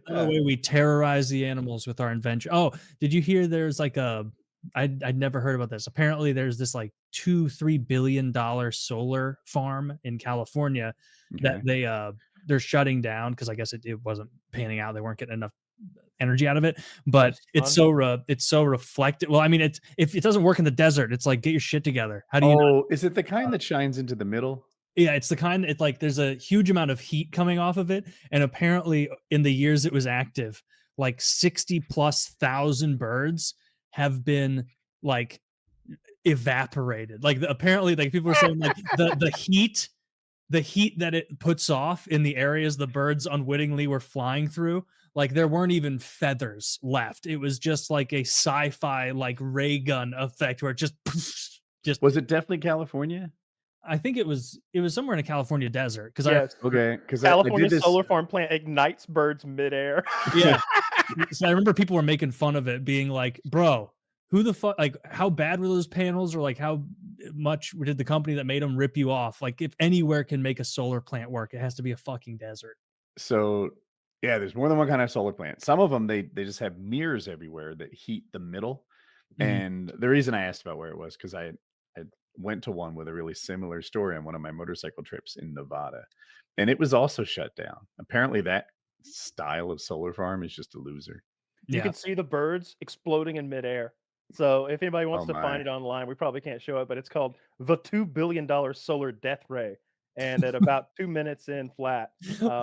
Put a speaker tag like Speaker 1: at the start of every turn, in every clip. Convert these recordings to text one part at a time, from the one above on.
Speaker 1: the way we terrorize the animals with our invention. Oh, did you hear there's like I'd never heard about this. Apparently there's this like $2-3 billion solar farm in California that
Speaker 2: Okay.
Speaker 1: they're shutting down because I guess it wasn't panning out. They weren't getting enough energy out of it, but it's so reflective. Well, I mean, if it doesn't work in the desert, it's like, get your shit together. How do you not?
Speaker 2: Oh, is it the kind that shines into the middle?
Speaker 1: Yeah, it's the kind. It's like there's a huge amount of heat coming off of it, and apparently, in the years it was active, like 60,000+ birds have been like evaporated. Like apparently, like people are saying, like the heat that it puts off in the areas the birds unwittingly were flying through, like there weren't even feathers left. It was just like a sci-fi like ray gun effect where it just
Speaker 2: Was it definitely California?
Speaker 1: I think it was somewhere in a California desert because
Speaker 3: Yes.
Speaker 2: Okay, because I
Speaker 3: California
Speaker 2: did this.
Speaker 3: solar farm plant ignites birds midair.
Speaker 1: yeah. So I remember people were making fun of it, being like, "Bro, who the fuck? Like, how bad were those panels, or like how much did the company that made them rip you off? Like, if anywhere can make a solar plant work, it has to be a fucking desert."
Speaker 2: So yeah, there's more than one kind of solar plant. Some of them they just have mirrors everywhere that heat the middle.
Speaker 1: Mhm.
Speaker 2: And the reason I asked about where it was because I went to one with a really similar story on one of my motorcycle trips in Nevada, and it was also shut down. Apparently, that style of solar farm is just a loser.
Speaker 3: You
Speaker 1: Yeah.
Speaker 3: can see the birds exploding in midair. So if anybody wants
Speaker 2: Oh
Speaker 3: to
Speaker 2: my!
Speaker 3: find it online, we probably can't show it, but it's called the $2 billion solar death ray. And at about 2 minutes in flat,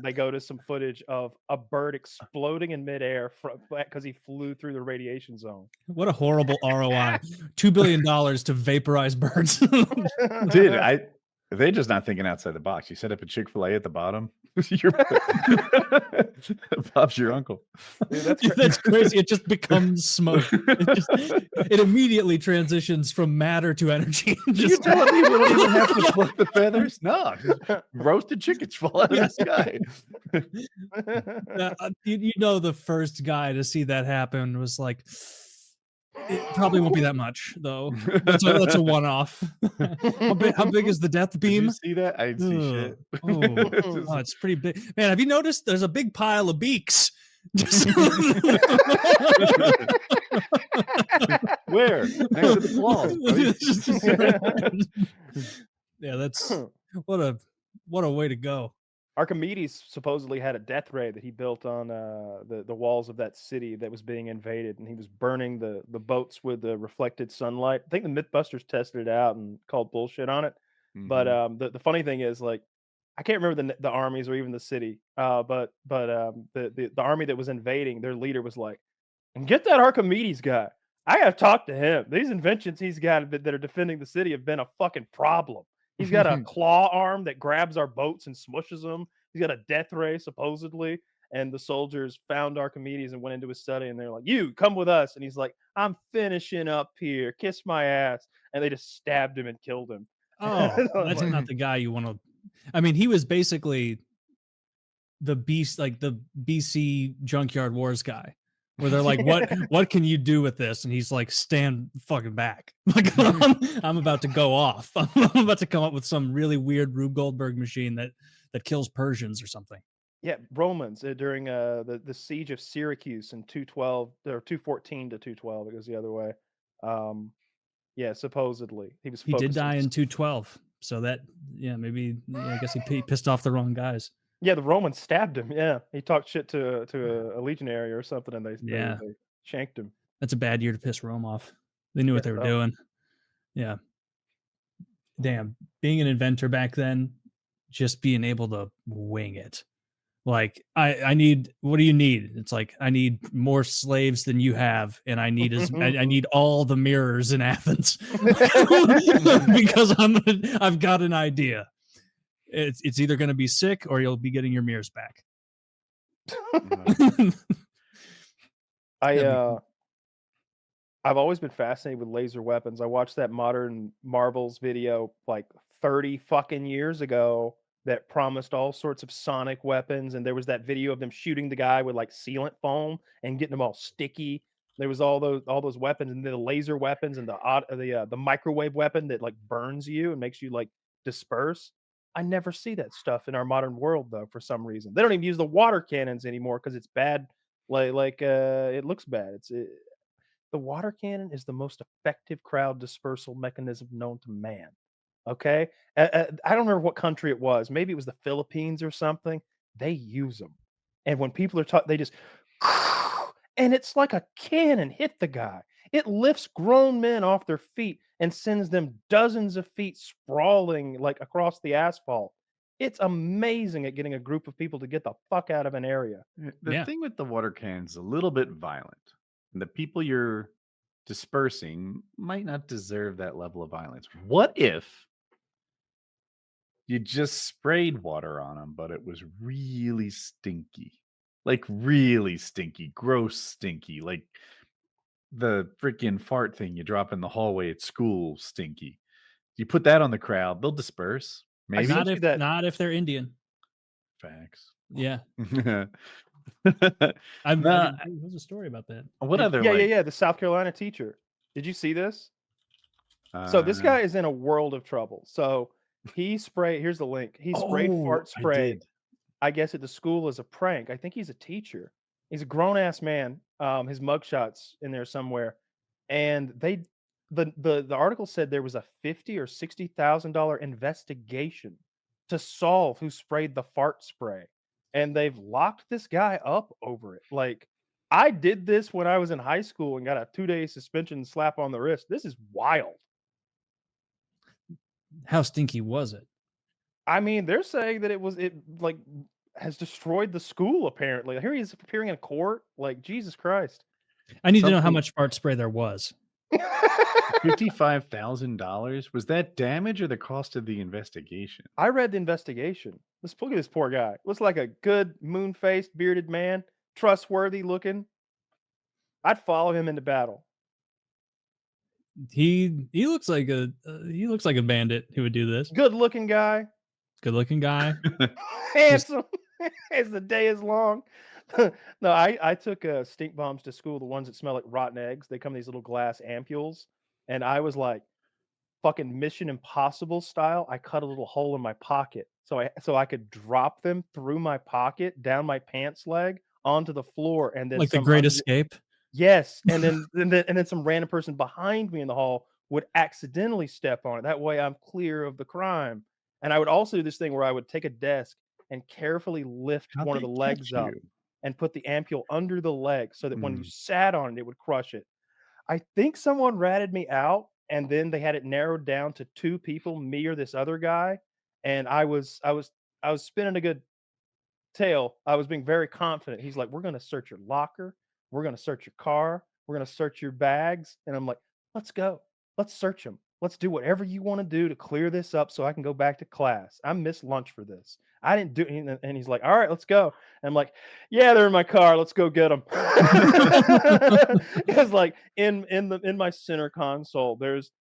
Speaker 3: they go to some footage of a bird exploding in midair because he flew through the radiation zone.
Speaker 1: What a horrible ROI. $2 billion to vaporize birds.
Speaker 2: Dude, they're just not thinking outside the box. You set up a Chick-fil-A at the bottom. Bob's your uncle.
Speaker 3: Dude, that's
Speaker 1: That's crazy. It just becomes smoke. It immediately transitions from matter to energy.
Speaker 2: You telling me we don't even have to pluck the feathers? No, just roasted chickens fall out of the sky.
Speaker 1: You know, the first guy to see that happen was like, it probably won't be that much, though. That's a one-off. How big is the death
Speaker 2: Did
Speaker 1: beam?
Speaker 2: you see that? I didn't see shit.
Speaker 1: Oh, it's pretty big. Man, have you noticed there's a big pile of beaks?
Speaker 2: Where? Next to the claws.
Speaker 1: Yeah, that's what a way to go.
Speaker 3: Archimedes supposedly had a death ray that he built on the walls of that city that was being invaded, and he was burning the boats with the reflected sunlight. I think the MythBusters tested it out and called bullshit on it. But the funny thing is, like, I can't remember the armies or even the city. The army that was invading, their leader was like, "And get that Archimedes guy. I got to talk to him. These inventions he's got that are defending the city have been a fucking problem. He's got a claw arm that grabs our boats and smushes them. He's got a death ray, supposedly." And the soldiers found Archimedes and went into his study, and they're like, "You come with us." And he's like, "I'm finishing up here. Kiss my ass." And they just stabbed him and killed him.
Speaker 1: Oh, that's not the guy you want to. I mean, he was basically the beast, like the BC Junkyard Wars guy, where they're like, "What can you do with this?" And he's like, "Stand fucking back! Like I'm about to go off. I'm about to come up with some really weird Rube Goldberg machine that kills Persians or something."
Speaker 3: Yeah, Romans during the siege of Syracuse in 212 or 214 to 212. It goes the other way. Yeah, supposedly he was.
Speaker 1: He did
Speaker 3: focusing
Speaker 1: die in 212, so that maybe I guess he pissed off the wrong guys.
Speaker 3: Yeah, the Romans stabbed him. Yeah, he talked shit to a legionary or something, and they shanked him.
Speaker 1: That's a bad year to piss Rome off. They knew what they were doing. Yeah. Damn, being an inventor back then, just being able to wing it. Like, I need, what do you need? It's like, I need more slaves than you have, and I need I need all the mirrors in Athens because I've got an idea. It's either going to be sick or you'll be getting your mirrors back.
Speaker 3: I've always been fascinated with laser weapons. I watched that Modern Marvels video like 30 fucking years ago that promised all sorts of sonic weapons, and there was that video of them shooting the guy with like sealant foam and getting them all sticky. There was all those weapons, and the laser weapons, and the microwave weapon that like burns you and makes you like disperse. I never see that stuff in our modern world though. For some reason, they don't even use the water cannons anymore because it's bad. It looks bad. The water cannon is the most effective crowd dispersal mechanism known to man. Okay, I don't remember what country it was. Maybe it was the Philippines or something. They use them, and when people are taught, they just and it's like a cannon hit the guy. It lifts grown men off their feet and sends them dozens of feet sprawling like across the asphalt. It's amazing at getting a group of people to get the fuck out of an area.
Speaker 2: The
Speaker 1: Yeah.
Speaker 2: thing with the water cannons is a little bit violent. And the people you're dispersing might not deserve that level of violence. What if you just sprayed water on them, but it was really stinky? Like really stinky, gross stinky, like the freaking fart thing you drop in the hallway at school stinky. You put that on the crowd, they'll disperse.
Speaker 3: I
Speaker 2: Maybe.
Speaker 3: sent you that.
Speaker 1: Not if they're Indian.
Speaker 2: Facts.
Speaker 1: Yeah.
Speaker 2: Nah,
Speaker 1: There's a story about that.
Speaker 2: what other
Speaker 3: Yeah. The South Carolina teacher. Did you see this? So this
Speaker 2: uh,
Speaker 3: guy is in a world of trouble. So he sprayed. Here's the link. He sprayed fart
Speaker 2: I
Speaker 3: spray.
Speaker 2: did.
Speaker 3: I guess at the school as a prank. I think he's a teacher. He's a grown ass man. His mugshot's in there somewhere, and the article said there was a $50,000 or $60,000 investigation to solve who sprayed the fart spray, and they've locked this guy up over it. Like, I did this when I was in high school and got a 2-day suspension and slap on the wrist. This is wild.
Speaker 1: How stinky was it?
Speaker 3: I mean, they're saying that it like has destroyed the school apparently. Here he is appearing in court. Like, Jesus Christ.
Speaker 1: I need to know how
Speaker 2: Something-
Speaker 1: much fart spray there was.
Speaker 2: $55,000. Was that damage or the cost of the investigation?
Speaker 3: I read the investigation. Look at this poor guy. Looks like a good moon-faced bearded man, trustworthy looking. I'd follow him into battle.
Speaker 1: He looks like a bandit who would do this.
Speaker 3: Good looking guy,
Speaker 1: Good looking guy.
Speaker 3: handsome as the day is long. No, I took stink bombs to school, the ones that smell like rotten eggs. They come in these little glass ampules, and I was like, fucking Mission Impossible style. I cut a little hole in my pocket so I could drop them through my pocket down my pants leg onto the floor, and then
Speaker 1: Like the
Speaker 3: some
Speaker 1: Great Escape.
Speaker 3: Yes, and then some random person behind me in the hall would accidentally step on it. That way, I'm clear of the crime. And I would also do this thing where I would take a desk and carefully lift
Speaker 2: How'd
Speaker 3: one of
Speaker 2: they
Speaker 3: the
Speaker 2: catch
Speaker 3: legs up
Speaker 2: you?
Speaker 3: and put the ampule under the leg so that when you
Speaker 2: Mm.
Speaker 3: sat on it, it would crush it. I think someone ratted me out, and then they had it narrowed down to 2 people, me or this other guy, and I was spinning a good tale. I was being very confident. He's like, "We're gonna search your locker. We're gonna search your car. We're gonna search your bags." And I'm like, "Let's go. Let's search them. Let's do whatever you want to do to clear this up so I can go back to class. I missed lunch for this. I didn't do." And he's like, "All right, let's go." And I'm like, "Yeah, they're in my car. Let's go get them." It's like in my center console, there's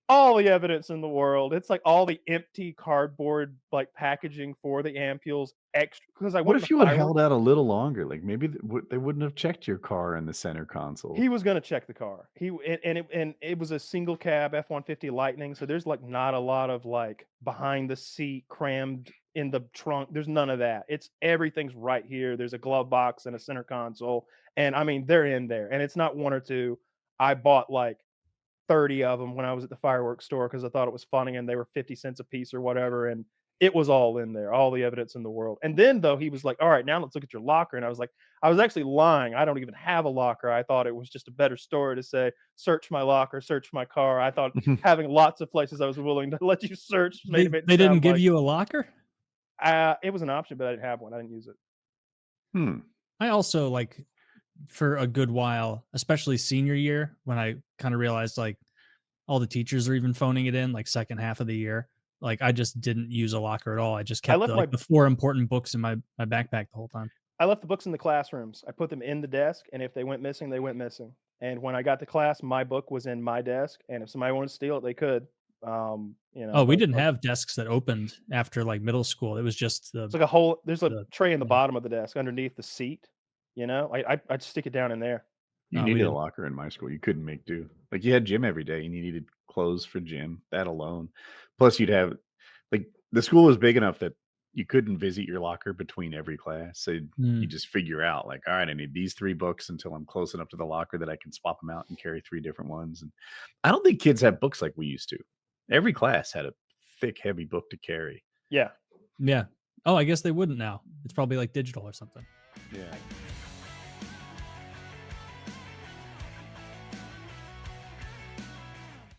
Speaker 3: all the evidence in the world. It's like all the empty cardboard like packaging for the ampules extra because I
Speaker 2: What
Speaker 3: went
Speaker 2: if
Speaker 3: to
Speaker 2: you had
Speaker 3: fireworks.
Speaker 2: held out a little longer? Like maybe they wouldn't have checked your car in the center console.
Speaker 3: He was gonna check the car. And it was a single cab F-150 Lightning, so there's like not a lot of like behind the seat crammed in the trunk. There's none of that. Everything's right here. There's a glove box and a center console, and I mean they're in there, and it's not one or two. I bought like 30 of them when I was at the fireworks store because I thought it was funny and they were 50 cents a piece or whatever. And it was all in there, all the evidence in the world. And then, though, he was like, "All right, now let's look at your locker." And I was like, I was actually lying. I don't even have a locker. I thought it was just a better story to say, "Search my locker, search my car." I thought having lots of places I was willing to let you search made it
Speaker 1: They didn't
Speaker 3: sound
Speaker 1: give
Speaker 3: like
Speaker 1: you a locker?
Speaker 3: it was an option, but I didn't have one. I didn't use it.
Speaker 2: Hmm.
Speaker 1: I also like for a good while, especially senior year, when I kind of realized like all the teachers are even phoning it in, like second half of the year. Like I just didn't use a locker at all. I just kept
Speaker 3: left
Speaker 1: the 4 important books in my backpack the whole time.
Speaker 3: I left the books in the classrooms. I put them in the desk, and if they went missing, they went missing. And when I got to class, my book was in my desk, and if somebody wanted to steal it, they could.
Speaker 1: Oh, we didn't have desks that opened after like middle school. It was just
Speaker 3: It's like a whole. There's a
Speaker 1: the-
Speaker 3: tray in the
Speaker 1: yeah.
Speaker 3: bottom of the desk underneath the seat. I'd stick it down in there.
Speaker 2: You
Speaker 1: No, we
Speaker 2: needed a
Speaker 1: didn't.
Speaker 2: locker in my school. You couldn't make do. Like you had gym every day and you needed clothes for gym. That alone. Plus you'd have like the school was big enough that you couldn't visit your locker between every class. So
Speaker 1: Mm.
Speaker 2: you just figure out like, all right, I need these 3 books until I'm close enough to the locker that I can swap them out and carry 3 different ones. And I don't think kids have books like we used to. Every class had a thick, heavy book to carry.
Speaker 3: Yeah.
Speaker 1: Yeah. Oh, I guess they wouldn't now. It's probably like digital or something.
Speaker 2: Yeah.